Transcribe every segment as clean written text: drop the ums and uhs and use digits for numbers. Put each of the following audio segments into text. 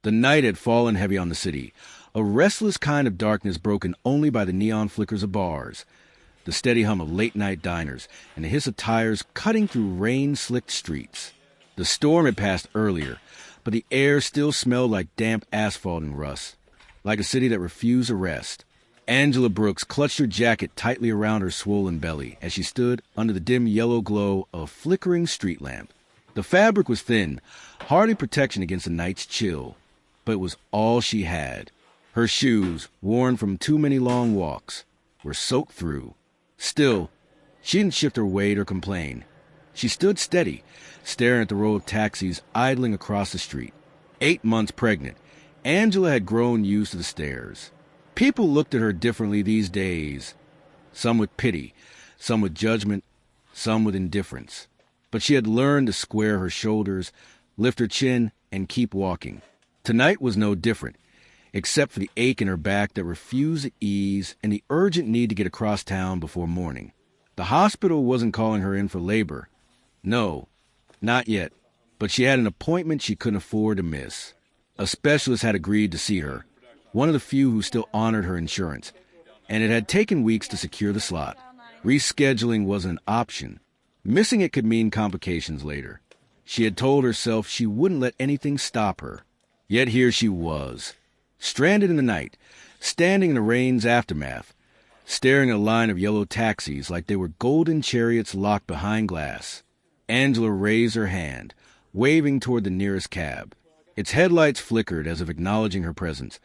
The night had fallen heavy on the city, a restless kind of darkness broken only by the neon flickers of bars, the steady hum of late-night diners, and the hiss of tires cutting through rain-slicked streets. The storm had passed earlier, but the air still smelled like damp asphalt and rust, like a city that refused a rest. Angela Brooks clutched her jacket tightly around her swollen belly as she stood under the dim yellow glow of a flickering street lamp. The fabric was thin, hardly protection against the night's chill, but it was all she had. Her shoes, worn from too many long walks, were soaked through. Still, she didn't shift her weight or complain. She stood steady, staring at the row of taxis idling across the street. 8 months pregnant, Angela had grown used to the stares. People looked at her differently these days, some with pity, some with judgment, some with indifference. But she had learned to square her shoulders, lift her chin, and keep walking. Tonight was no different, except for the ache in her back that refused to ease and the urgent need to get across town before morning. The hospital wasn't calling her in for labor. No, not yet, but she had an appointment she couldn't afford to miss. A specialist had agreed to see her, one of the few who still honored her insurance, and it had taken weeks to secure the slot. Rescheduling wasn't an option. Missing it could mean complications later. She had told herself she wouldn't let anything stop her. Yet here she was, stranded in the night, standing in the rain's aftermath, staring at a line of yellow taxis like they were golden chariots locked behind glass. Angela raised her hand, waving toward the nearest cab. Its headlights flickered as if acknowledging her presence,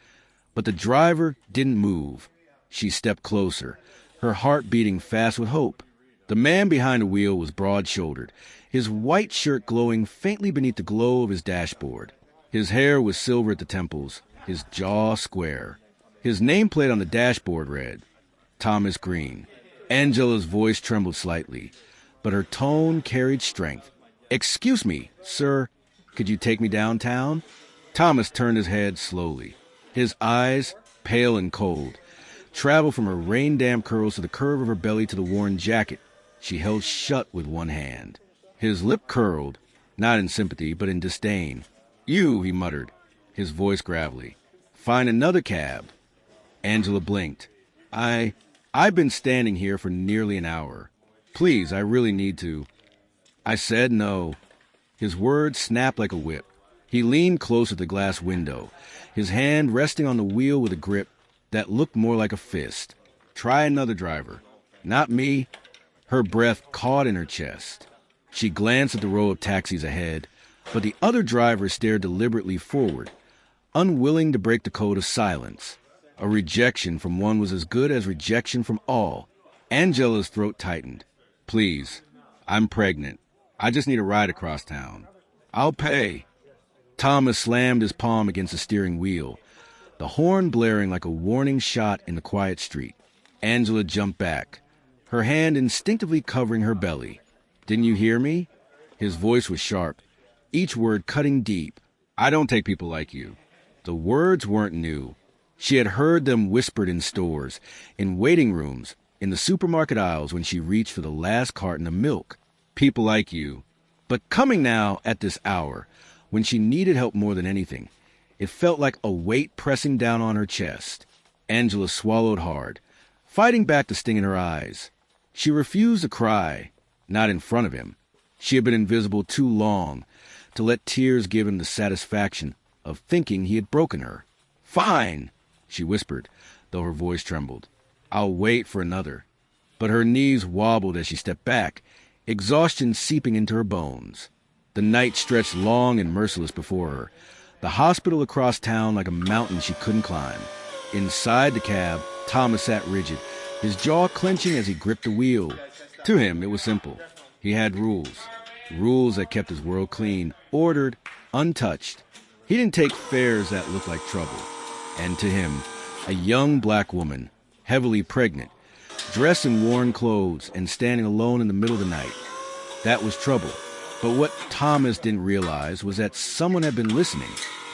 but the driver didn't move. She stepped closer, her heart beating fast with hope. The man behind the wheel was broad-shouldered, his white shirt glowing faintly beneath the glow of his dashboard. His hair was silver at the temples, his jaw square. His nameplate on the dashboard read, Thomas Green. Angela's voice trembled slightly, but her tone carried strength. "Excuse me, sir, could you take me downtown?" Thomas turned his head slowly. His eyes, pale and cold, traveled from her rain-damp curls to the curve of her belly to the worn jacket she held shut with one hand. His lip curled, not in sympathy, but in disdain. "You," he muttered, his voice gravelly. "Find another cab." Angela blinked. I've been standing here for nearly an hour. Please, I really need to." I said no. His words snapped like a whip. He leaned closer to the glass window, his hand resting on the wheel with a grip that looked more like a fist. "Try another driver." "Not me." Her breath caught in her chest. She glanced at the row of taxis ahead, but the other driver stared deliberately forward, unwilling to break the code of silence. A rejection from one was as good as rejection from all. Angela's throat tightened. "Please, I'm pregnant. I just need a ride across town." "I'll pay." Thomas slammed his palm against the steering wheel, the horn blaring like a warning shot in the quiet street. Angela jumped back, her hand instinctively covering her belly. "Didn't you hear me?" His voice was sharp, each word cutting deep. "I don't take people like you." The words weren't new. She had heard them whispered in stores, in waiting rooms, in the supermarket aisles when she reached for the last carton of milk. People like you. But coming now at this hour, when she needed help more than anything, it felt like a weight pressing down on her chest. Angela swallowed hard, fighting back the sting in her eyes. She refused to cry, not in front of him. She had been invisible too long to let tears give him the satisfaction of thinking he had broken her. "Fine," she whispered, though her voice trembled. "I'll wait for another." But her knees wobbled as she stepped back, exhaustion seeping into her bones. The night stretched long and merciless before her, the hospital across town like a mountain she couldn't climb. Inside the cab, Thomas sat rigid, his jaw clenching as he gripped the wheel. To him, it was simple. He had rules that kept his world clean, ordered, untouched. He didn't take fares that looked like trouble. And to him, a young black woman, heavily pregnant, dressed in worn clothes and standing alone in the middle of the night, that was trouble. But what Thomas didn't realize was that someone had been listening.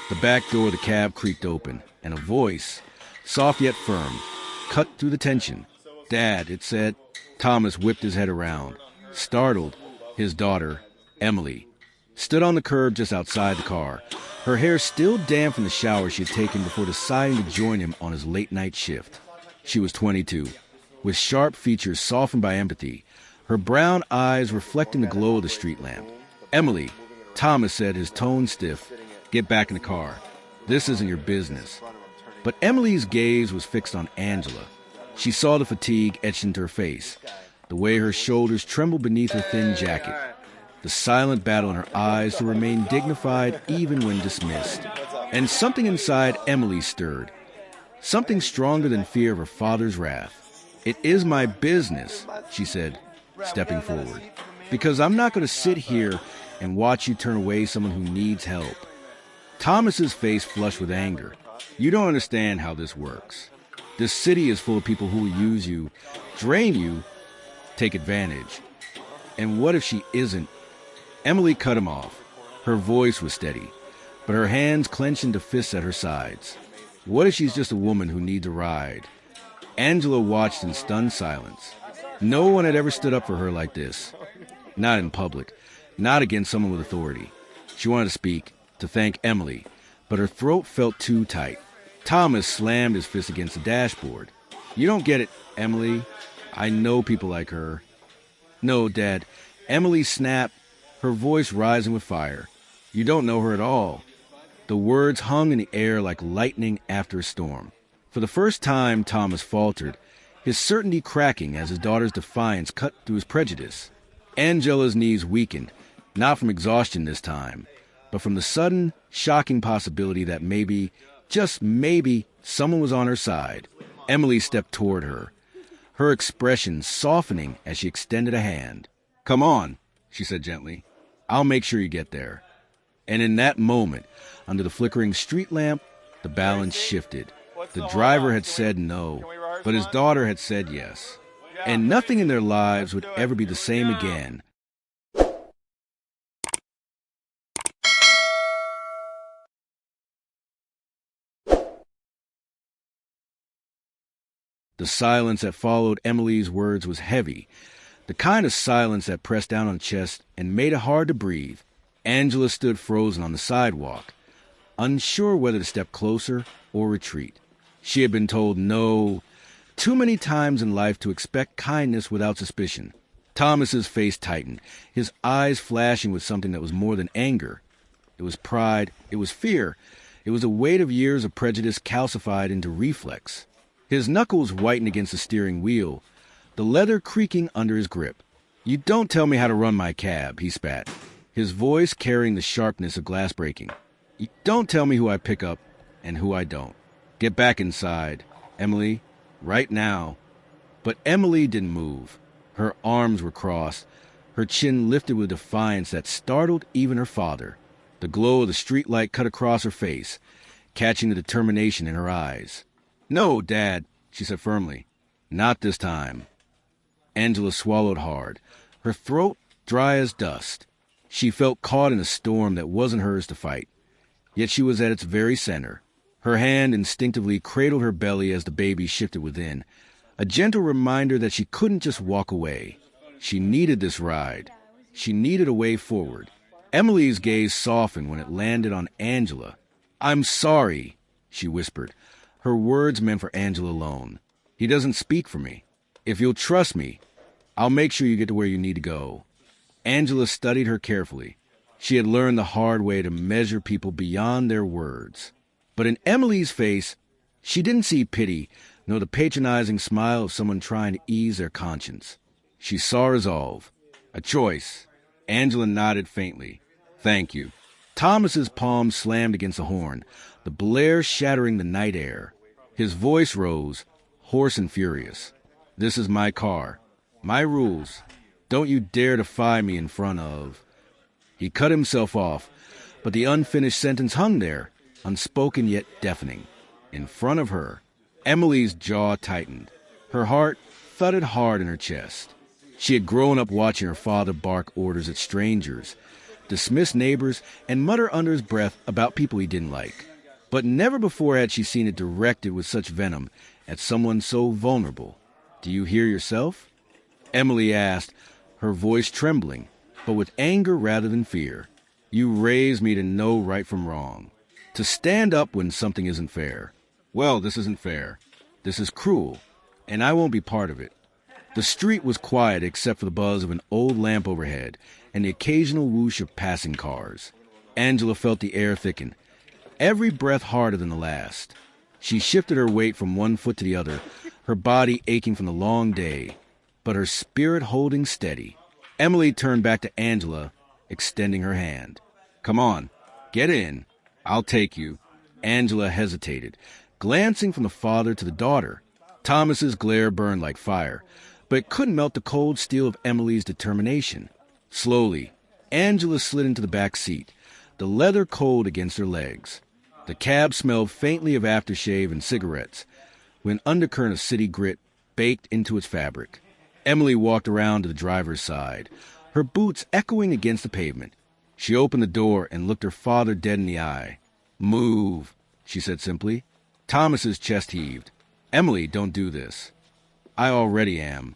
The back door of the cab creaked open, and a voice, soft yet firm, cut through the tension. "Dad," it said. Thomas whipped his head around. Startled, his daughter, Emily, stood on the curb just outside the car, her hair still damp from the shower she had taken before deciding to join him on his late-night shift. She was 22, with sharp features softened by empathy, her brown eyes reflecting the glow of the street lamp. "Emily," Thomas said, his tone stiff, "get back in the car. This isn't your business." But Emily's gaze was fixed on Angela. She saw the fatigue etched into her face, the way her shoulders trembled beneath her thin jacket, the silent battle in her eyes to remain dignified even when dismissed. And something inside Emily stirred, something stronger than fear of her father's wrath. "It is my business," she said, stepping forward, "because I'm not going to sit here and watch you turn away someone who needs help." Thomas's face flushed with anger. "You don't understand how this works. This city is full of people who will use you, drain you, take advantage. And what if she isn't?" Emily cut him off. Her voice was steady, but her hands clenched into fists at her sides. "What if she's just a woman who needs a ride?" Angela watched in stunned silence. No one had ever stood up for her like this. Not in public, not against someone with authority. She wanted to speak, to thank Emily, but her throat felt too tight. Thomas slammed his fist against the dashboard. "You don't get it, Emily. I know people like her." "No, Dad." Emily snapped, her voice rising with fire. "You don't know her at all." The words hung in the air like lightning after a storm. For the first time, Thomas faltered, his certainty cracking as his daughter's defiance cut through his prejudice. Angela's knees weakened, not from exhaustion this time, but from the sudden, shocking possibility that maybe, just maybe, someone was on her side. Emily stepped toward her, her expression softening as she extended a hand. "Come on," she said gently. "I'll make sure you get there." And in that moment, under the flickering street lamp, the balance shifted. The driver had said no, but his daughter had said yes. And nothing in their lives would ever be the same again. The silence that followed Emily's words was heavy, the kind of silence that pressed down on the chest and made it hard to breathe. Angela stood frozen on the sidewalk, unsure whether to step closer or retreat. She had been told no too many times in life to expect kindness without suspicion. Thomas's face tightened, his eyes flashing with something that was more than anger. It was pride, it was fear, it was the weight of years of prejudice calcified into reflex. His knuckles whitened against the steering wheel, the leather creaking under his grip. "You don't tell me how to run my cab," he spat, his voice carrying the sharpness of glass breaking. "You don't tell me who I pick up and who I don't. Get back inside, Emily, right now." But Emily didn't move. Her arms were crossed, her chin lifted with defiance that startled even her father. The glow of the streetlight cut across her face, catching the determination in her eyes. "No, Dad," she said firmly. "Not this time." Angela swallowed hard, her throat dry as dust. She felt caught in a storm that wasn't hers to fight, yet she was at its very center. Her hand instinctively cradled her belly as the baby shifted within, a gentle reminder that she couldn't just walk away. She needed this ride. She needed a way forward. Emily's gaze softened when it landed on Angela. "I'm sorry," she whispered, her words meant for Angela alone. "He doesn't speak for me. If you'll trust me, I'll make sure you get to where you need to go." Angela studied her carefully. She had learned the hard way to measure people beyond their words. But in Emily's face, she didn't see pity, nor the patronizing smile of someone trying to ease their conscience. She saw resolve, a choice. Angela nodded faintly. "Thank you." Thomas's palm slammed against the horn, the blare shattering the night air. His voice rose, hoarse and furious. "This is my car, my rules. Don't you dare defy me in front of..." He cut himself off, but the unfinished sentence hung there, unspoken yet deafening. In front of her, Emily's jaw tightened. Her heart thudded hard in her chest. She had grown up watching her father bark orders at strangers, dismiss neighbors, and mutter under his breath about people he didn't like. But never before had she seen it directed with such venom at someone so vulnerable. "Do you hear yourself?" Emily asked, her voice trembling, but with anger rather than fear. "You raised me to know right from wrong. To stand up when something isn't fair. Well, this isn't fair. This is cruel, and I won't be part of it. The street was quiet except for the buzz of an old lamp overhead and the occasional whoosh of passing cars. Angela felt the air thicken, every breath harder than the last. She shifted her weight from one foot to the other, her body aching from the long day, but her spirit holding steady. Emily turned back to Angela, extending her hand. Come on, get in. I'll take you. Angela hesitated, glancing from the father to the daughter. Thomas's glare burned like fire, but it couldn't melt the cold steel of Emily's determination. Slowly, Angela slid into the back seat, the leather cold against her legs. The cab smelled faintly of aftershave and cigarettes, with an undercurrent of city grit baked into its fabric. Emily walked around to the driver's side, her boots echoing against the pavement. She opened the door and looked her father dead in the eye. Move, she said simply. Thomas's chest heaved. Emily, don't do this. I already am.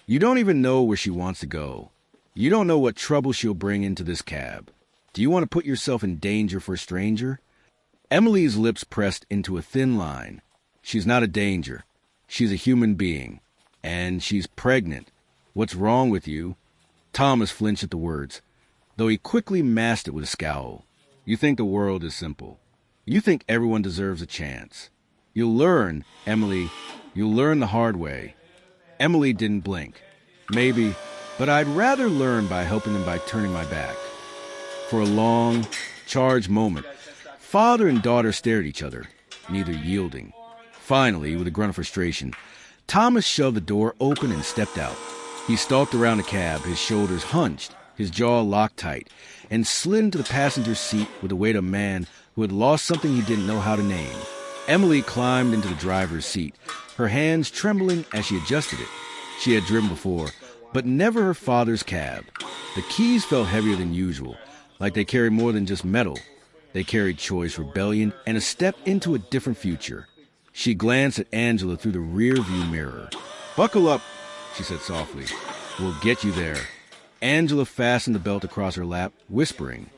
You don't even know where she wants to go. You don't know what trouble she'll bring into this cab. Do you want to put yourself in danger for a stranger? Emily's lips pressed into a thin line. She's not a danger. She's a human being. And she's pregnant. What's wrong with you? Thomas flinched at the words, though he quickly masked it with a scowl. You think the world is simple. You think everyone deserves a chance. You'll learn, Emily. You'll learn the hard way. Emily didn't blink. Maybe, but I'd rather learn by helping them by turning my back. For a long, charged moment, father and daughter stared at each other, neither yielding. Finally, with a grunt of frustration, Thomas shoved the door open and stepped out. He stalked around the cab, his shoulders hunched, his jaw locked tight, and slid into the passenger's seat with the weight of a man who had lost something he didn't know how to name. Emily climbed into the driver's seat, her hands trembling as she adjusted it. She had driven before, but never her father's cab. The keys felt heavier than usual, like they carried more than just metal. They carried choice, rebellion, and a step into a different future. She glanced at Angela through the rear-view mirror. Buckle up, she said softly. We'll get you there. Angela fastened the belt across her lap, whispering,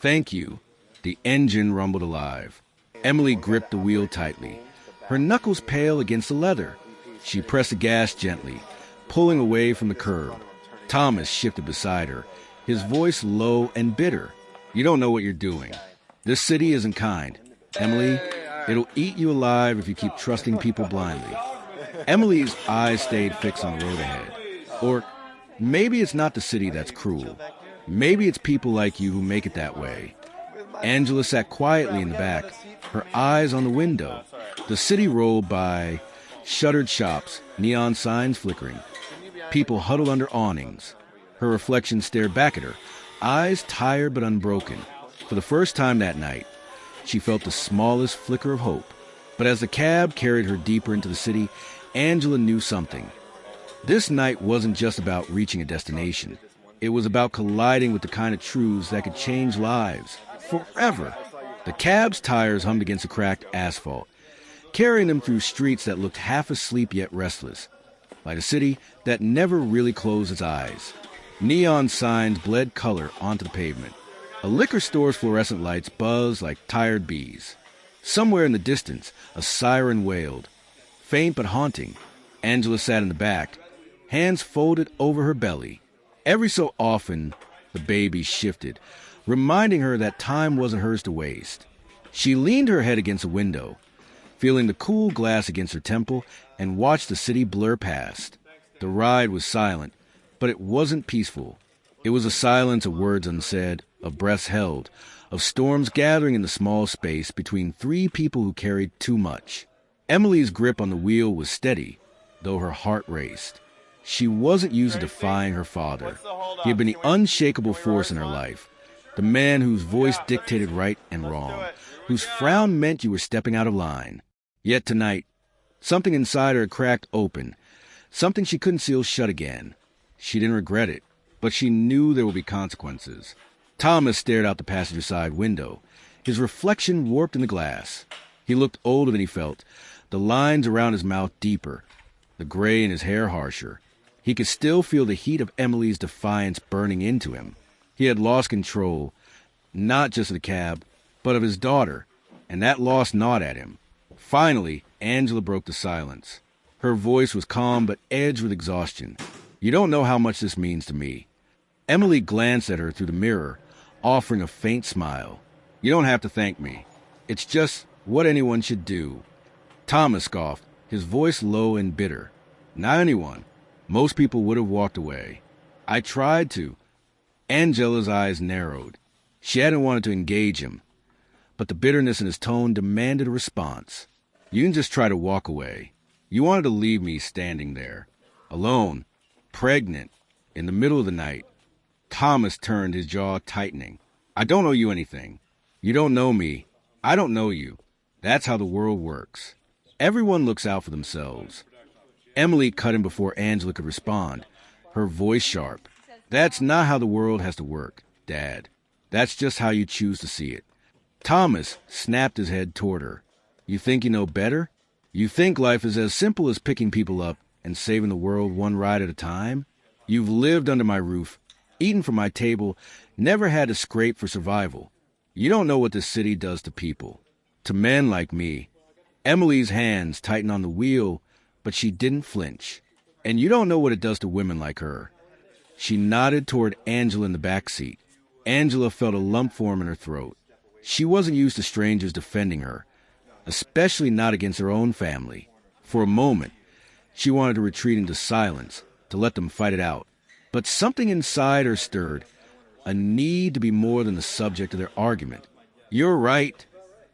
Thank you. The engine rumbled alive. Emily gripped the wheel tightly, her knuckles pale against the leather. She pressed the gas gently, pulling away from the curb. Thomas shifted beside her, his voice low and bitter. You don't know what you're doing. This city isn't kind. Emily, it'll eat you alive if you keep trusting people blindly. Emily's eyes stayed fixed on the road ahead. Or maybe it's not the city that's cruel. Maybe it's people like you who make it that way. Angela sat quietly in the back, her eyes on the window. The city rolled by, shuttered shops, neon signs flickering. People huddled under awnings. Her reflection stared back at her, eyes tired but unbroken. For the first time that night, she felt the smallest flicker of hope. But as the cab carried her deeper into the city, Angela knew something. This night wasn't just about reaching a destination. It was about colliding with the kind of truths that could change lives forever. The cab's tires hummed against the cracked asphalt, carrying them through streets that looked half asleep yet restless, like a city that never really closed its eyes. Neon signs bled color onto the pavement. A liquor store's fluorescent lights buzzed like tired bees. Somewhere in the distance, a siren wailed, faint but haunting. Angela sat in the back, hands folded over her belly. Every so often, the baby shifted, reminding her that time wasn't hers to waste. She leaned her head against a window, feeling the cool glass against her temple, and watched the city blur past. The ride was silent, but it wasn't peaceful. It was a silence of words unsaid, of breaths held, of storms gathering in the small space between three people who carried too much. Emily's grip on the wheel was steady, though her heart raced. She wasn't used to defying her father. He had been the unshakable force in her life, the man whose voice dictated right and wrong, whose frown meant you were stepping out of line. Yet tonight, something inside her cracked open, something she couldn't seal shut again. She didn't regret it, but she knew there would be consequences. Thomas stared out the passenger side window, his reflection warped in the glass. He looked older than he felt, the lines around his mouth deeper, the gray in his hair harsher. He could still feel the heat of Emily's defiance burning into him. He had lost control, not just of the cab, but of his daughter. and that loss gnawed at him. Finally, Angela broke the silence. Her voice was calm but edged with exhaustion. You don't know how much this means to me. Emily glanced at her through the mirror, offering a faint smile. You don't have to thank me. It's just what anyone should do. Thomas scoffed, his voice low and bitter. Not anyone. Most people would have walked away. I tried to. Angela's eyes narrowed. She hadn't wanted to engage him, but the bitterness in his tone demanded a response. You can just try to walk away. You wanted to leave me standing there, alone, pregnant, in the middle of the night. Thomas turned, his jaw tightening. I don't owe you anything. You don't know me. I don't know you. That's how the world works. Everyone looks out for themselves. Emily cut him before Angela could respond, her voice sharp. That's not how the world has to work, Dad. That's just how you choose to see it. Thomas snapped his head toward her. You think you know better? You think life is as simple as picking people up and saving the world one ride at a time? You've lived under my roof, eaten from my table, never had to scrape for survival. You don't know what this city does to people, to men like me. Emily's hands tightened on the wheel, but she didn't flinch. And you don't know what it does to women like her. She nodded toward Angela in the back seat. Angela felt a lump form in her throat. She wasn't used to strangers defending her, especially not against her own family. For a moment, she wanted to retreat into silence, to let them fight it out. But something inside her stirred, a need to be more than the subject of their argument. You're right,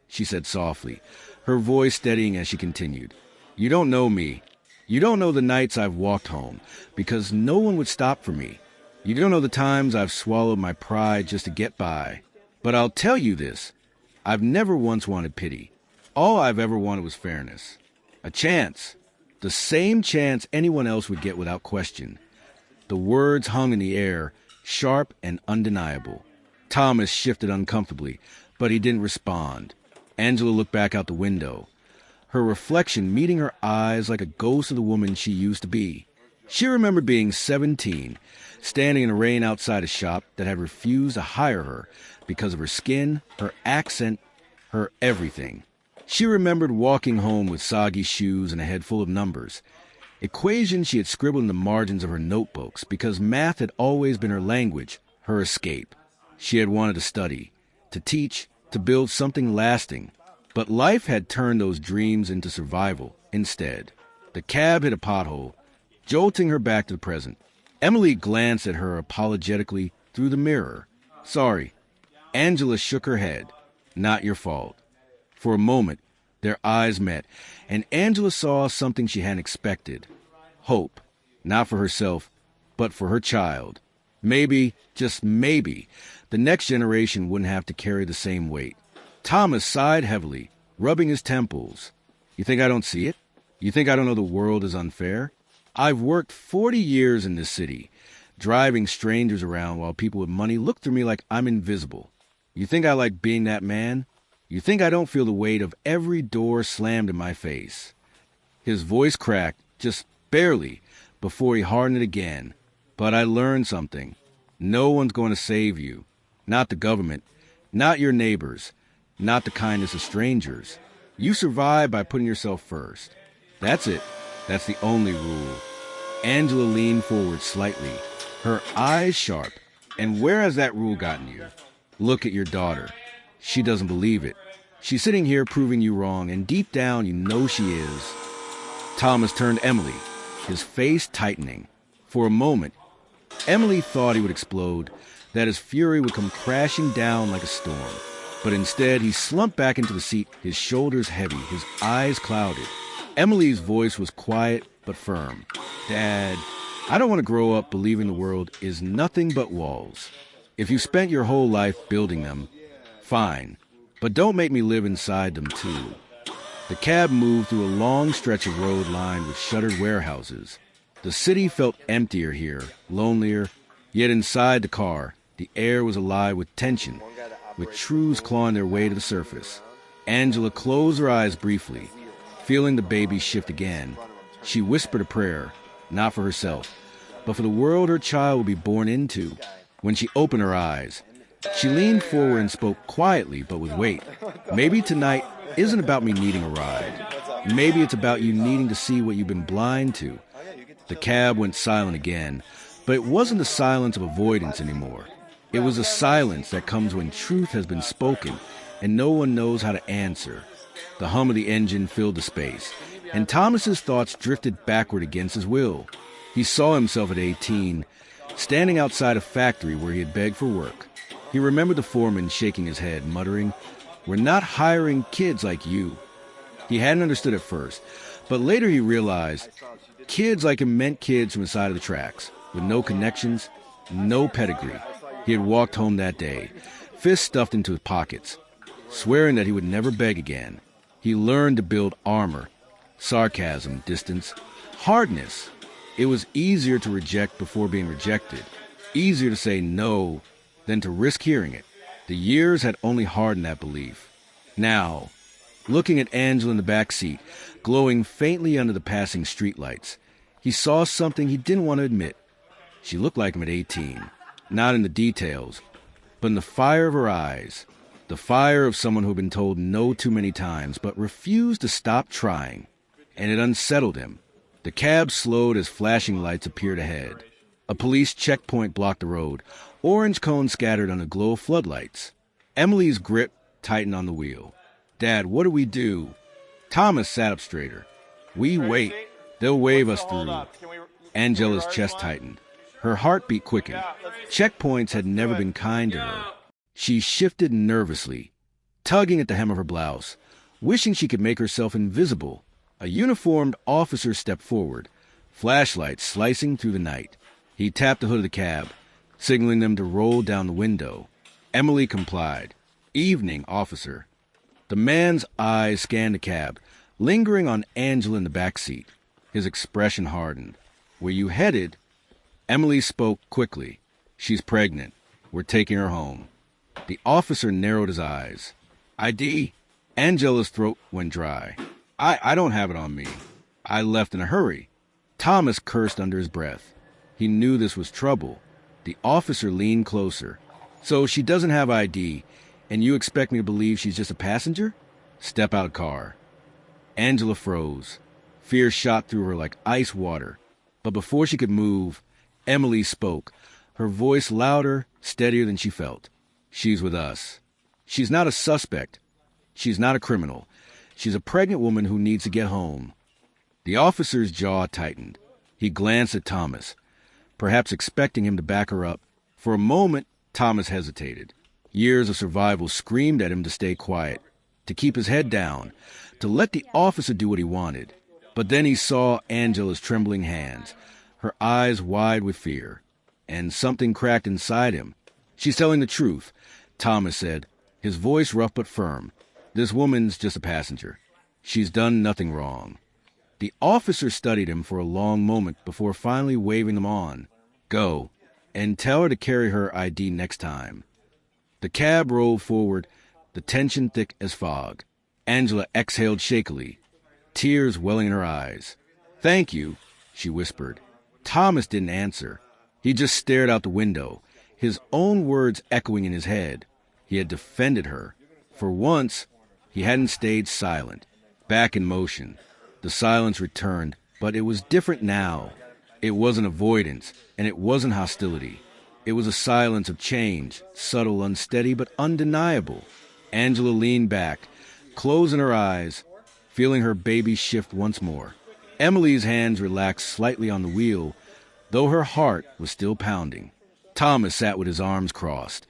she said softly, her voice steadying as she continued. You don't know me. You don't know the nights I've walked home, because no one would stop for me. You don't know the times I've swallowed my pride just to get by. But I'll tell you this, I've never once wanted pity. All I've ever wanted was fairness. A chance. The same chance anyone else would get without question. The words hung in the air, sharp and undeniable. Thomas shifted uncomfortably, but he didn't respond. Angela looked back out the window, her reflection meeting her eyes like a ghost of the woman she used to be. She remembered being 17, standing in the rain outside a shop that had refused to hire her because of her skin, her accent, her everything. She remembered walking home with soggy shoes and a head full of numbers, equations she had scribbled in the margins of her notebooks because math had always been her language, her escape. She had wanted to study, to teach, to build something lasting. But life had turned those dreams into survival instead. The cab hit a pothole, jolting her back to the present. Emily glanced at her apologetically through the mirror. Sorry. Angela shook her head. Not your fault. For a moment, their eyes met, and Angela saw something she hadn't expected. Hope. Not for herself, but for her child. Maybe, just maybe, the next generation wouldn't have to carry the same weight. Thomas sighed heavily, rubbing his temples. You think I don't see it? You think I don't know the world is unfair? I've worked 40 years in this city, driving strangers around while people with money look through me like I'm invisible. You think I like being that man? You think I don't feel the weight of every door slammed in my face? His voice cracked, just barely, before he hardened it again. But I learned something. No one's going to save you. Not the government. Not your neighbors. Not the kindness of strangers. You survive by putting yourself first. That's it. That's the only rule. Angela leaned forward slightly, her eyes sharp. And where has that rule gotten you? Look at your daughter. She doesn't believe it. She's sitting here proving you wrong, and deep down you know she is. Thomas turned to Emily, his face tightening. For a moment, Emily thought he would explode, that his fury would come crashing down like a storm. But instead, he slumped back into the seat, his shoulders heavy, his eyes clouded. Emily's voice was quiet but firm. Dad, I don't want to grow up believing the world is nothing but walls. If you spent your whole life building them, fine. But don't make me live inside them, too. The cab moved through a long stretch of road lined with shuttered warehouses. The city felt emptier here, lonelier, yet inside the car, the air was alive with tension, with truths clawing their way to the surface. Angela closed her eyes briefly, feeling the baby shift again. She whispered a prayer, not for herself, but for the world her child would be born into. When she opened her eyes, She leaned forward and spoke quietly but with weight. Maybe tonight isn't about me needing a ride. Maybe it's about you needing to see what you've been blind to. The cab went silent again, but it wasn't the silence of avoidance anymore. It was a silence that comes when truth has been spoken and no one knows how to answer. The hum of the engine filled the space, and Thomas's thoughts drifted backward against his will. He saw himself at 18, standing outside a factory where he had begged for work. He remembered the foreman shaking his head, muttering, "We're not hiring kids like you." He hadn't understood at first, but later he realized kids like him meant kids from the side of the tracks, with no connections, no pedigree. He had walked home that day, fists stuffed into his pockets, swearing that he would never beg again. He learned to build armor, sarcasm, distance, hardness. It was easier to reject before being rejected, easier to say no than to risk hearing it. The years had only hardened that belief. Now, looking at Angela in the back seat, glowing faintly under the passing streetlights, he saw something he didn't want to admit. She looked like him at 18, not in the details, but in the fire of her eyes, the fire of someone who had been told no too many times but refused to stop trying, and it unsettled him. The cab slowed as flashing lights appeared ahead. A police checkpoint blocked the road. Orange cones scattered on the glow of floodlights. Emily's grip tightened on the wheel. "Dad, what do we do?" Thomas sat up straighter. "We wait. They'll wave us through." Angela's chest tightened. Her heartbeat quickened. Checkpoints had never been kind to her. She shifted nervously, tugging at the hem of her blouse, wishing she could make herself invisible. A uniformed officer stepped forward, flashlights slicing through the night. He tapped the hood of the cab, signaling them to roll down the window. Emily complied. "Evening, officer." The man's eyes scanned the cab, lingering on Angela in the back seat. His expression hardened. "Where you headed?" Emily spoke quickly. "She's pregnant. We're taking her home." The officer narrowed his eyes. "ID?" Angela's throat went dry. I don't have it on me. I left in a hurry." Thomas cursed under his breath. He knew this was trouble. The officer leaned closer. "So she doesn't have ID, and you expect me to believe she's just a passenger?" "Step out of the car." Angela froze. Fear shot through her like ice water. But before she could move, Emily spoke, her voice louder, steadier than she felt. "She's with us. She's not a suspect. She's not a criminal. She's a pregnant woman who needs to get home." The officer's jaw tightened. He glanced at Thomas, perhaps expecting him to back her up. For a moment, Thomas hesitated. Years of survival screamed at him to stay quiet, to keep his head down, to let the officer do what he wanted. But then he saw Angela's trembling hands, her eyes wide with fear, and something cracked inside him. "She's telling the truth," Thomas said, his voice rough but firm. "This woman's just a passenger. She's done nothing wrong." The officer studied him for a long moment before finally waving them on. "Go, and tell her to carry her ID next time." The cab rolled forward, the tension thick as fog. Angela exhaled shakily, tears welling in her eyes. "Thank you," she whispered. Thomas didn't answer. He just stared out the window, his own words echoing in his head. He had defended her. For once, he hadn't stayed silent. Back in motion. The silence returned, but it was different now. It wasn't avoidance, and it wasn't hostility. It was a silence of change, subtle, unsteady, but undeniable. Angela leaned back, closing her eyes, feeling her baby shift once more. Emily's hands relaxed slightly on the wheel, though her heart was still pounding. Thomas sat with his arms crossed,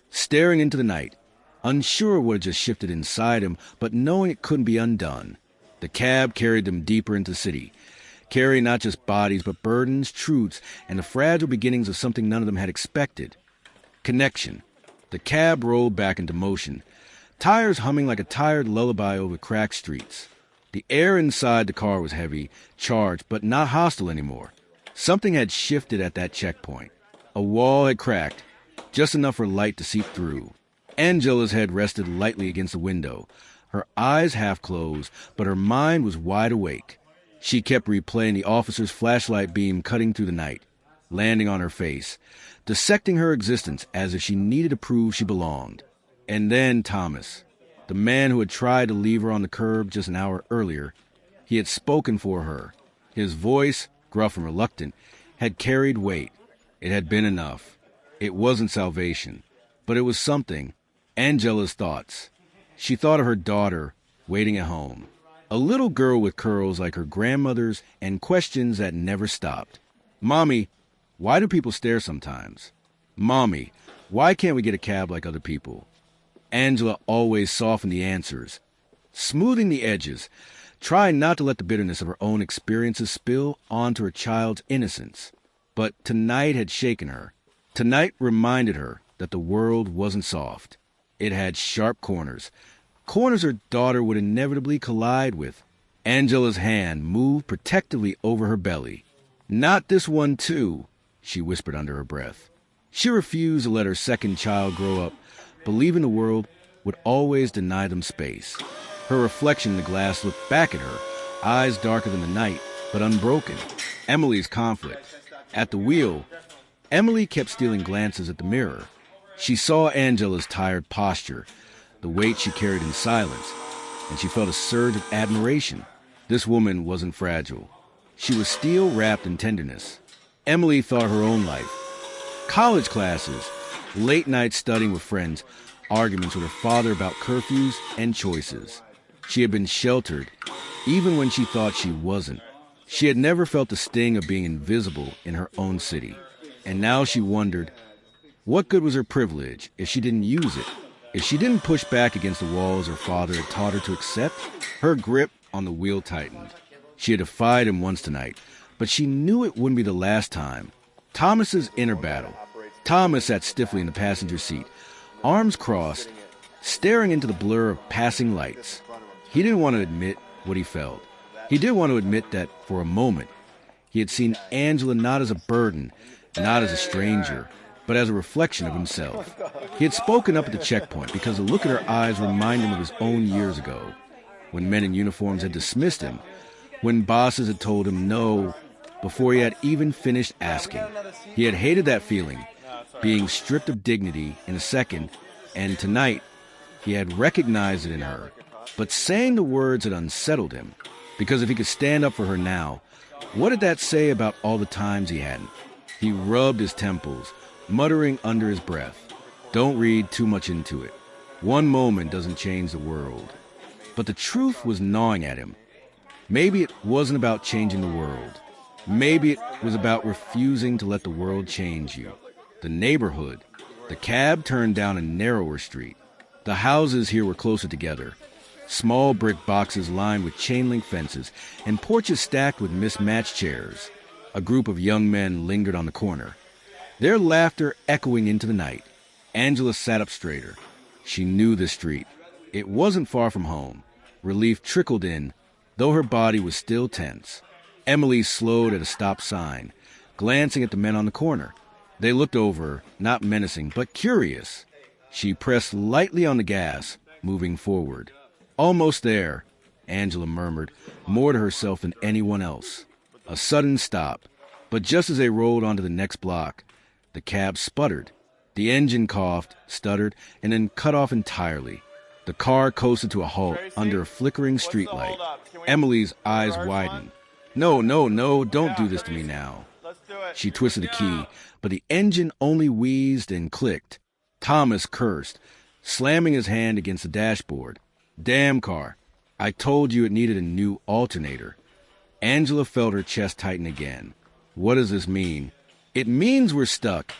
staring into the night, unsure what had just shifted inside him, but knowing it couldn't be undone. The cab carried them deeper into the city, carrying not just bodies, but burdens, truths, and the fragile beginnings of something none of them had expected. Connection. The cab rolled back into motion, tires humming like a tired lullaby over cracked streets. The air inside the car was heavy, charged, but not hostile anymore. Something had shifted at that checkpoint. A wall had cracked, just enough for light to seep through. Angela's head rested lightly against the window, her eyes half closed, but her mind was wide awake. She kept replaying the officer's flashlight beam cutting through the night. landing on her face, dissecting her existence as if she needed to prove she belonged. And then Thomas, the man who had tried to leave her on the curb just an hour earlier. He had spoken for her. His voice, gruff and reluctant, had carried weight. It had been enough. It wasn't salvation, but it was something. Angela's thoughts. She thought of her daughter waiting at home. A little girl with curls like her grandmother's and questions that never stopped. Mommy, why do people stare sometimes? Mommy, why can't we get a cab like other people? Angela always softened the answers, smoothing the edges, trying not to let the bitterness of her own experiences spill onto her child's innocence. But tonight had shaken her. Tonight reminded her that the world wasn't soft. It had sharp corners, corners her daughter would inevitably collide with. Angela's hand moved protectively over her belly. Not this one, too, she whispered under her breath. She refused to let her second child grow up, believing the world would always deny them space. Her reflection in the glass looked back at her, eyes darker than the night, but unbroken. Emily's conflict. At the wheel, Emily kept stealing glances at the mirror. She saw Angela's tired posture, the weight she carried in silence, and she felt a surge of admiration. This woman wasn't fragile. She was steel wrapped in tenderness. Emily thought her own life. College classes, late night studying with friends, arguments with her father about curfews and choices. She had been sheltered, even when she thought she wasn't. She had never felt the sting of being invisible in her own city. And now she wondered, what good was her privilege if she didn't use it? If she didn't push back against the walls her father had taught her to accept? Her grip on the wheel tightened. She had defied him once tonight, but she knew it wouldn't be the last time. Thomas's inner battle. Thomas sat stiffly in the passenger seat, arms crossed, staring into the blur of passing lights. He didn't want to admit what he felt. He did want to admit that, for a moment, he had seen Angela not as a burden, not as a stranger, but as a reflection of himself. He had spoken up at the checkpoint because the look in her eyes reminded him of his own years ago, when men in uniforms had dismissed him, when bosses had told him no before he had even finished asking. He had hated that feeling, being stripped of dignity in a second, and tonight he had recognized it in her. But saying the words had unsettled him, because if he could stand up for her now, what did that say about all the times he hadn't? He rubbed his temples, muttering under his breath, "Don't read too much into it. One moment doesn't change the world." But the truth was gnawing at him. Maybe it wasn't about changing the world. Maybe it was about refusing to let the world change you. The neighborhood. The cab turned down a narrower street. The houses here were closer together. Small brick boxes lined with chain-link fences and porches stacked with mismatched chairs. A group of young men lingered on the corner, their laughter echoing into the night. Angela sat up straighter. She knew the street. It wasn't far from home. Relief trickled in, though her body was still tense. Emily slowed at a stop sign, glancing at the men on the corner. They looked over, not menacing, but curious. She pressed lightly on the gas, moving forward. "Almost there," Angela murmured, more to herself than anyone else. A sudden stop, but just as they rolled onto the next block, the cab sputtered. The engine coughed, stuttered, and then cut off entirely. The car coasted to a halt under a flickering streetlight. Emily's eyes widened. No, don't do this to me now." She twisted the key, but the engine only wheezed and clicked. Thomas cursed, slamming his hand against the dashboard. "Damn car. I told you it needed a new alternator." Angela felt her chest tighten again. What does this mean? "It means we're stuck."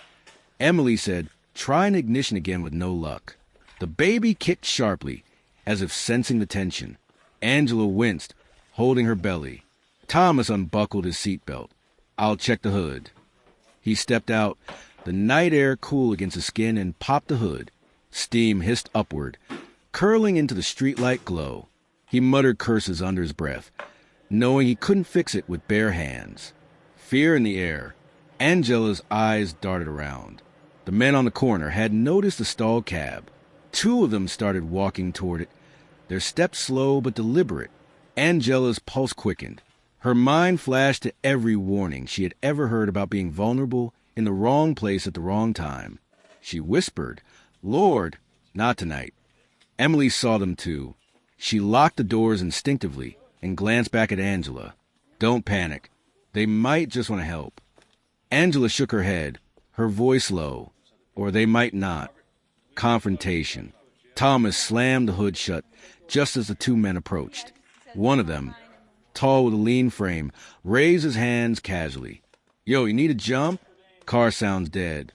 Emily said, "Try an ignition again," with no luck. The baby kicked sharply, as if sensing the tension. Angela winced, holding her belly. Thomas unbuckled his seatbelt. "I'll check the hood." He stepped out, the night air cool against his skin, and popped the hood. Steam hissed upward, curling into the streetlight glow. He muttered curses under his breath, knowing he couldn't fix it with bare hands. Fear in the air. Angela's eyes darted around. The men on the corner had noticed the stalled cab. Two of them started walking toward it, their steps slow but deliberate. Angela's pulse quickened. Her mind flashed to every warning she had ever heard about being vulnerable in the wrong place at the wrong time. She whispered, "Lord, not tonight." Emily saw them too. She locked the doors instinctively and glanced back at Angela. "Don't panic. They might just want to help." Angela shook her head, her voice low. "Or they might not." Confrontation. Thomas slammed the hood shut just as the two men approached. One of them, tall with a lean frame, raised his hands casually. "Yo, you need a jump?" Car sounds dead.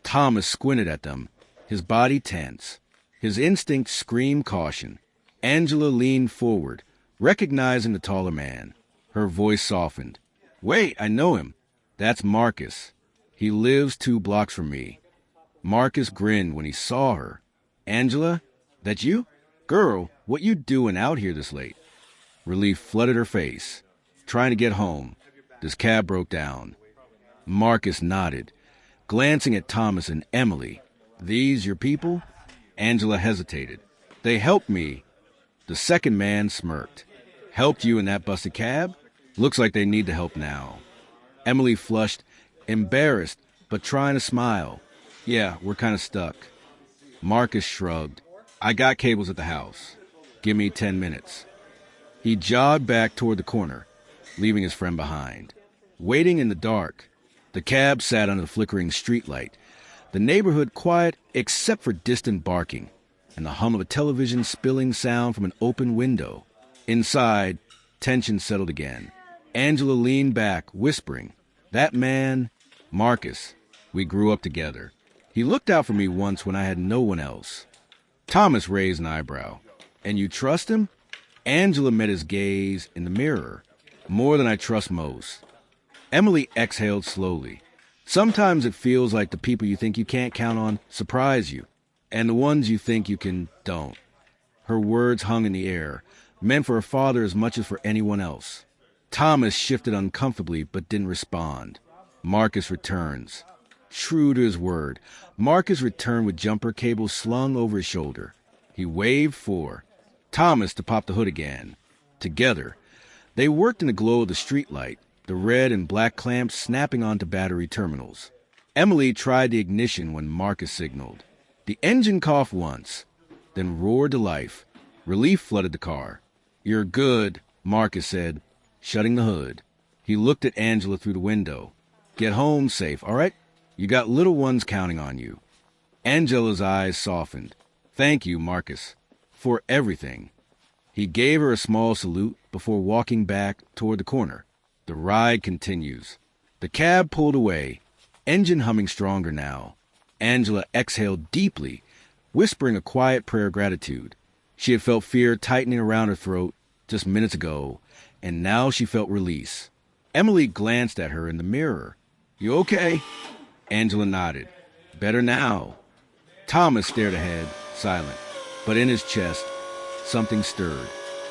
Thomas squinted at them, his body tense. His instincts screamed caution. Angela leaned forward, recognizing the taller man. Her voice softened. "Wait, I know him. That's Marcus. He lives 2 blocks from me." Marcus grinned when he saw her. "Angela, that you? Girl, what you doing out here this late?" Relief flooded her face. "Trying to get home. This cab broke down." Marcus nodded, glancing at Thomas and Emily. "These your people?" Angela hesitated. "They helped me." The second man smirked. "Helped you in that busted cab? Looks like they need the help now." Emily flushed, embarrassed, but trying to smile. "Yeah, we're kind of stuck." Marcus shrugged. "I got cables at the house. Give me 10 minutes. He jogged back toward the corner, leaving his friend behind. Waiting in the dark, the cab sat under the flickering streetlight, the neighborhood quiet except for distant barking and the hum of a television spilling sound from an open window. Inside, tension settled again. Angela leaned back, whispering, "That man, Marcus, we grew up together. He looked out for me once when I had no one else." Thomas raised an eyebrow. "And you trust him?" Angela met his gaze in the mirror. "More than I trust most." Emily exhaled slowly. Sometimes it feels like the people you think you can't count on surprise you, and the ones you think you can don't. Her words hung in the air, meant for her father as much as for anyone else. Thomas shifted uncomfortably but didn't respond. Marcus returns. True to his word, Marcus returned with jumper cables slung over his shoulder. He waved for Thomas to pop the hood again. Together, they worked in the glow of the streetlight, the red and black clamps snapping onto battery terminals. Emily tried the ignition when Marcus signaled. The engine coughed once, then roared to life. Relief flooded the car. "You're good," Marcus said, shutting the hood. He looked at Angela through the window. "Get home safe, all right? You got little ones counting on you." Angela's eyes softened. "Thank you, Marcus, for everything." He gave her a small salute before walking back toward the corner. The ride continues. The cab pulled away, engine humming stronger now. Angela exhaled deeply, whispering a quiet prayer of gratitude. She had felt fear tightening around her throat just minutes ago, and now she felt release. Emily glanced at her in the mirror. "You okay?" Angela nodded. "Better now." Thomas stared ahead, silent, but in his chest, something stirred.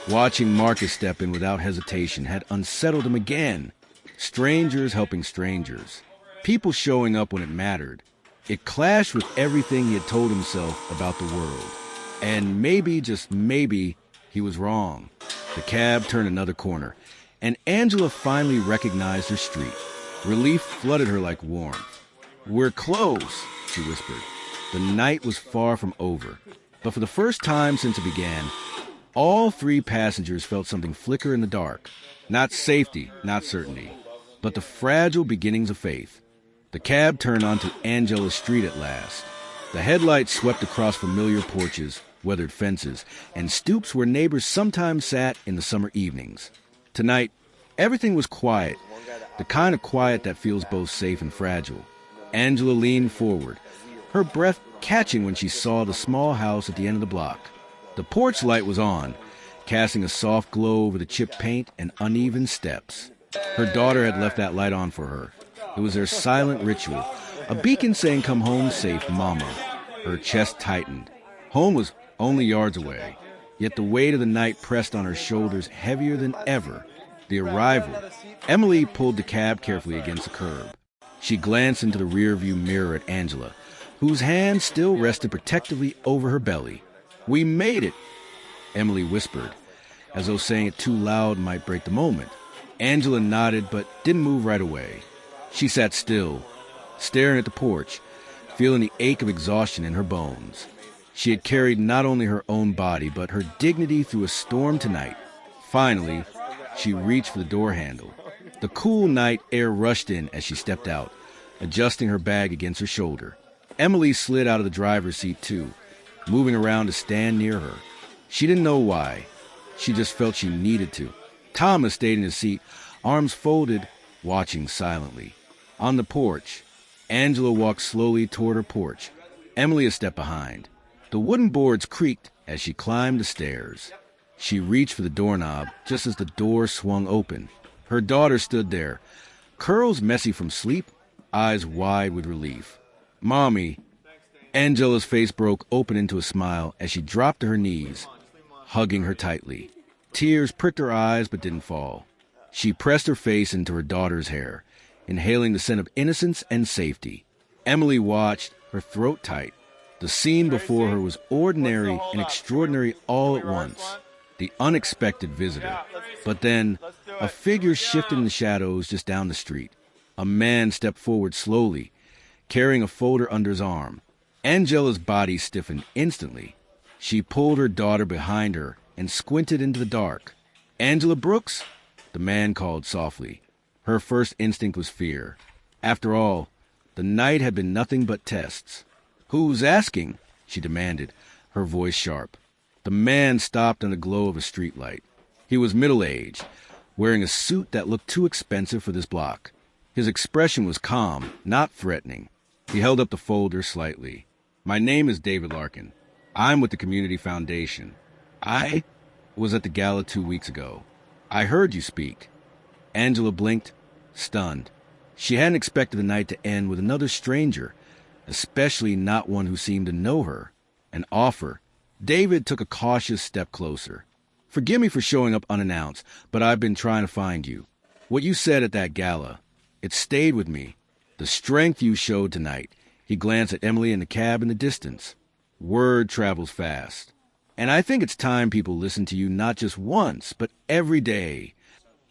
Watching Marcus step in without hesitation had unsettled him again. Strangers helping strangers. People showing up when it mattered. It clashed with everything he had told himself about the world. And maybe, just maybe, he was wrong. The cab turned another corner, and Angela finally recognized her street. Relief flooded her like warmth. "We're close," she whispered. The night was far from over, but for the first time since it began, all 3 passengers felt something flicker in the dark. Not safety, not certainty, but the fragile beginnings of faith. The cab turned onto Angela's street at last. The headlights swept across familiar porches, weathered fences, and stoops where neighbors sometimes sat in the summer evenings. Tonight, everything was quiet, the kind of quiet that feels both safe and fragile. Angela leaned forward, her breath catching when she saw the small house at the end of the block. The porch light was on, casting a soft glow over the chipped paint and uneven steps. Her daughter had left that light on for her. It was their silent ritual, a beacon saying, "Come home safe, Mama." Her chest tightened. Home was only yards away, yet the weight of the night pressed on her shoulders heavier than ever. The arrival. Emily pulled the cab carefully against the curb. She glanced into the rearview mirror at Angela, whose hand still rested protectively over her belly. "We made it," Emily whispered, as though saying it too loud might break the moment. Angela nodded but didn't move right away. She sat still, staring at the porch, feeling the ache of exhaustion in her bones. She had carried not only her own body, but her dignity through a storm tonight. Finally, she reached for the door handle. The cool night air rushed in as she stepped out, adjusting her bag against her shoulder. Emily slid out of the driver's seat too, moving around to stand near her. She didn't know why. She just felt she needed to. Thomas stayed in his seat, arms folded, watching silently. On the porch, Angela walked slowly toward her porch, Emily a step behind. The wooden boards creaked as she climbed the stairs. She reached for the doorknob just as the door swung open. Her daughter stood there, curls messy from sleep, eyes wide with relief. "Mommy." Angela's face broke open into a smile as she dropped to her knees, hugging her tightly. Tears pricked her eyes but didn't fall. She pressed her face into her daughter's hair, inhaling the scent of innocence and safety. Emily watched, her throat tight. The scene before her was ordinary and extraordinary all at once. The unexpected visitor. But then, a figure shifted in the shadows just down the street. A man stepped forward slowly, carrying a folder under his arm. Angela's body stiffened instantly. She pulled her daughter behind her and squinted into the dark. "Angela Brooks?" the man called softly. Her first instinct was fear. After all, the night had been nothing but tests. "Who's asking?" she demanded, her voice sharp. The man stopped in the glow of a streetlight. He was middle-aged, wearing a suit that looked too expensive for this block. His expression was calm, not threatening. He held up the folder slightly. "My name is David Larkin. I'm with the Community Foundation. I was at the gala 2 weeks ago. I heard you speak." Angela blinked, stunned. She hadn't expected the night to end with another stranger, especially not one who seemed to know her. An offer. David took a cautious step closer. "Forgive me for showing up unannounced, but I've been trying to find you. What you said at that gala, it stayed with me. The strength you showed tonight." He glanced at Emily in the cab in the distance. "Word travels fast. And I think it's time people listen to you not just once, but every day."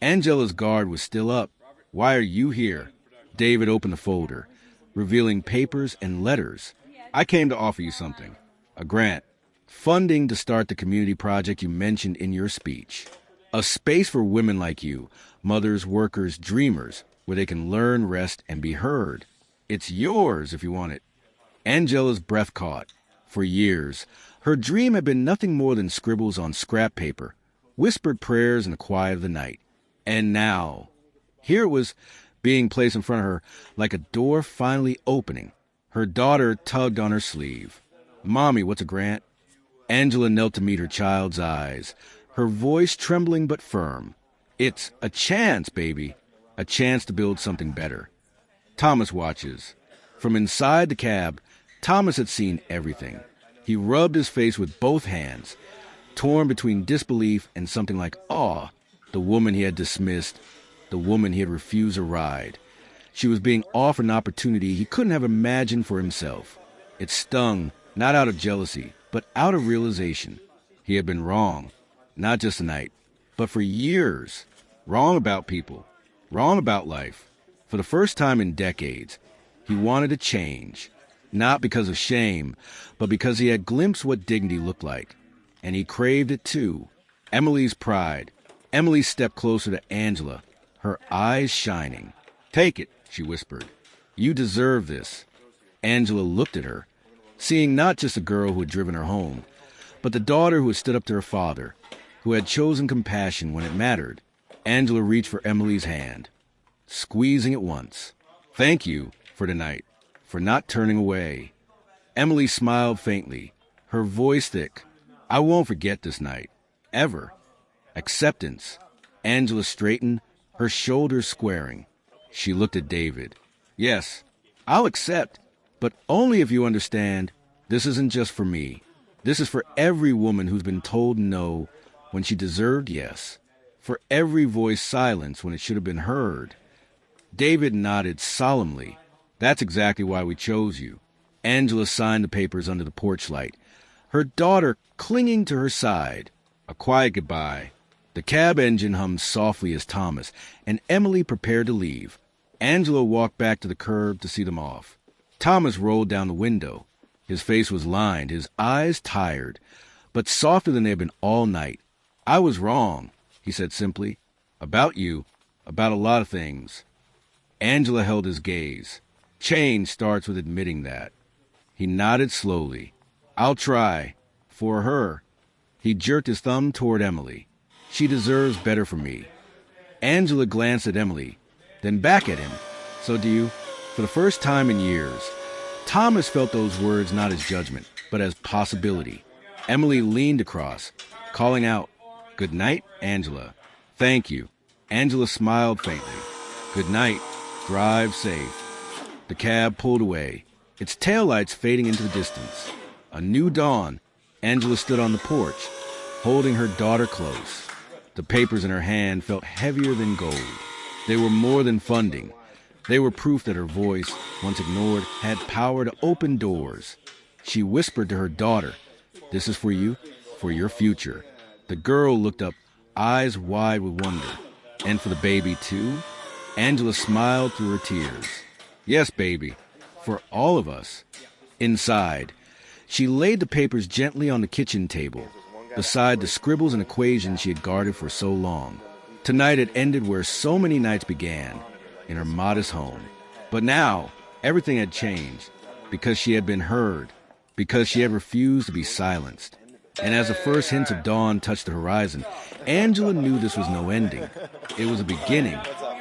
Angela's guard was still up. "Why are you here?" David opened the folder, revealing papers and letters. "I came to offer you something. A grant. Funding to start the community project you mentioned in your speech. A space for women like you, mothers, workers, dreamers, where they can learn, rest, and be heard. It's yours if you want it." Angela's breath caught. For years, her dream had been nothing more than scribbles on scrap paper, whispered prayers in the quiet of the night. And now, here it was being placed in front of her like a door finally opening. Her daughter tugged on her sleeve. "Mommy, what's a grant?" Angela knelt to meet her child's eyes, her voice trembling but firm. "It's a chance, baby. A chance to build something better." Thomas watches. From inside the cab, Thomas had seen everything. He rubbed his face with both hands, torn between disbelief and something like awe. The woman he had dismissed, the woman he had refused a ride. She was being offered an opportunity he couldn't have imagined for himself. It stung, not out of jealousy, but out of realization. He had been wrong, not just tonight, but for years. Wrong about people, wrong about life. For the first time in decades, he wanted to change, not because of shame, but because he had glimpsed what dignity looked like. And he craved it too. Emily's pride. Emily stepped closer to Angela, her eyes shining. "Take it," she whispered. "You deserve this." Angela looked at her, seeing not just a girl who had driven her home, but the daughter who had stood up to her father, who had chosen compassion when it mattered. Angela reached for Emily's hand, squeezing it once. "Thank you for tonight, for not turning away." Emily smiled faintly, her voice thick. "I won't forget this night. Ever." Acceptance. Angela straightened, her shoulders squaring. She looked at David. "Yes, I'll accept, but only if you understand this isn't just for me. This is for every woman who's been told no when she deserved yes. For every voice silenced when it should have been heard." David nodded solemnly. "That's exactly why we chose you." Angela signed the papers under the porch light, her daughter clinging to her side. A quiet goodbye. The cab engine hummed softly as Thomas and Emily prepared to leave. Angela walked back to the curb to see them off. Thomas rolled down the window. His face was lined, his eyes tired, but softer than they had been all night. "I was wrong," he said simply. "About you. About a lot of things." Angela held his gaze. Change starts with admitting that. He nodded slowly. "I'll try. For her." He jerked his thumb toward Emily. "She deserves better from me." Angela glanced at Emily, then back at him. "So do you?" For the first time in years, Thomas felt those words not as judgment, but as possibility. Emily leaned across, calling out, "Good night, Angela." "Thank you." Angela smiled faintly. "Good night. Drive safe." The cab pulled away, its taillights fading into the distance. A new dawn. Angela stood on the porch, holding her daughter close. The papers in her hand felt heavier than gold. They were more than funding. They were proof that her voice, once ignored, had power to open doors. She whispered to her daughter, "This is for you, for your future." The girl looked up, eyes wide with wonder. "And for the baby, too?" Angela smiled through her tears. "Yes, baby, for all of us." Inside, she laid the papers gently on the kitchen table, beside the scribbles and equations she had guarded for so long. Tonight had ended where so many nights began, in her modest home. But now, everything had changed, because she had been heard, because she had refused to be silenced. And as the first hints of dawn touched the horizon, Angela knew this was no ending. It was a beginning.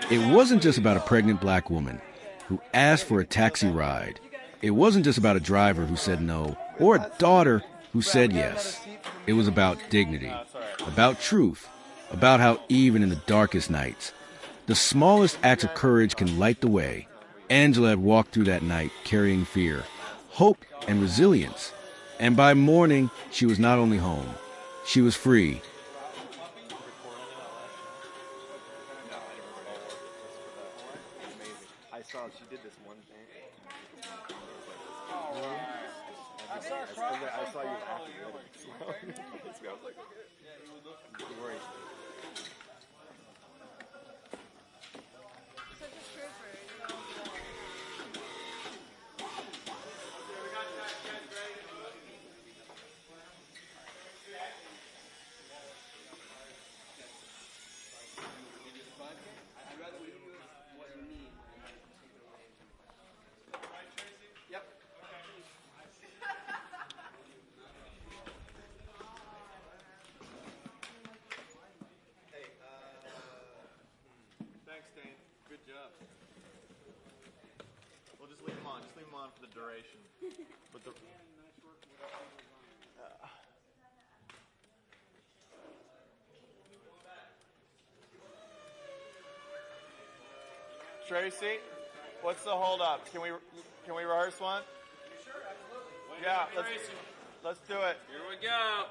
It wasn't just about a pregnant black woman who asked for a taxi ride. It wasn't just about a driver who said no, or a daughter who said yes. It was about dignity, about truth, about how even in the darkest nights, the smallest acts of courage can light the way. Angela had walked through that night carrying fear, hope, and resilience. And by morning, she was not only home, she was free. I saw she did this one thing. I saw you laughing at it. I was like, don't worry. Thanks, Dane. Good job. We'll just leave them on. Just leave them on for the duration. But the... Tracy, what's the hold up? Can we rehearse one? Yeah, let's do it. Here we go.